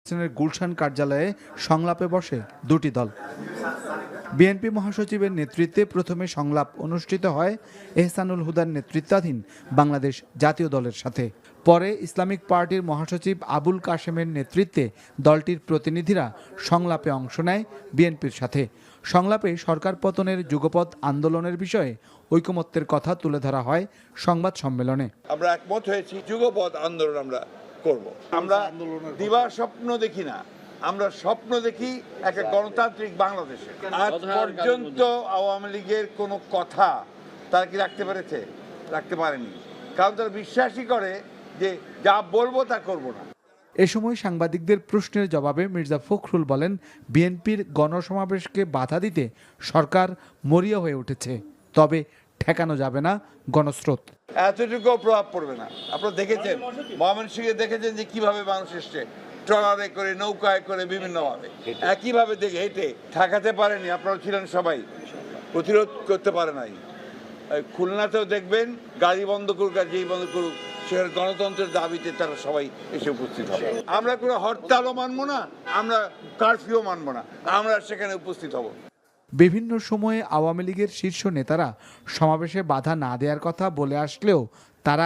প্রতিষ্ঠানের গুলশান কার্যালয়ে সংলাপে বসে দুটি দল। বিএনপি মহাসচিবের নেতৃত্বে প্রথমে সংলাপ অনুষ্ঠিত হয় এহসানুল হুদার নেতৃত্বাধীন বাংলাদেশ জাতীয় দলের সাথে। পরে ইসলামিক পার্টির মহাসচিব আবুল কাশেমের নেতৃত্বে দলটির প্রতিনিধিরা সংলাপে অংশ নেয় বিএনপির সাথে। সংলাপে সরকার পতনের যুগপৎ আন্দোলনের বিষয়ে ঐকমত্যের কথা তুলে ধরা হয় সংবাদ সম্মেলনে। আমরা একমত হয়েছি, যুগপৎ আন্দোলন আমরা করব। আমরা দিবা স্বপ্ন দেখি না, আমরা স্বপ্ন দেখি একটা গণতান্ত্রিক বাংলাদেশে। আজ পর্যন্ত আওয়ামী লীগের কোনো কথা তারা কি রাখতে পেরেছে? রাখতে পারেনি, কারণ তারা বিশ্বাসই করে যে যা বলবো তা করব না। এ সময় সাংবাদিকদের প্রশ্নের জবাবে মির্জা ফখরুল বলেন, বিএনপির গণসমাবেশকে বাধা দিতে সরকার মরিয়া হয়ে উঠেছে, তবে ঠেকানো যাবে না গণস্রোত। এতটুকু প্রভাব পড়বে না। আপনারা দেখেছেন, ময়মনসিংহে দেখেছেন যে কিভাবে মানুষ এসছে, ট্রলারে করে, নৌকায় করে, বিভিন্নভাবে একইভাবে দেখে হেঁটে ঠেকাতে পারেনি। আপনারা ছিলেন সবাই, প্রতিরোধ করতে পারে নাই। খুলনাতেও দেখবেন, গাড়ি বন্ধ করুক আর যেই বন্ধ করুক, সেখানে গণতন্ত্রের দাবিতে তারা সবাই এসে উপস্থিত হবে। আমরা কোনো হরতালও মানবো না, আমরা কারফিউ মানবো না, আমরা সেখানে উপস্থিত হব। বিভিন্ন সময়ে আওয়ামী লীগের শীর্ষ নেতারা সমাবেশে বাধা না দেওয়ার কথা বলে আসলেও তারা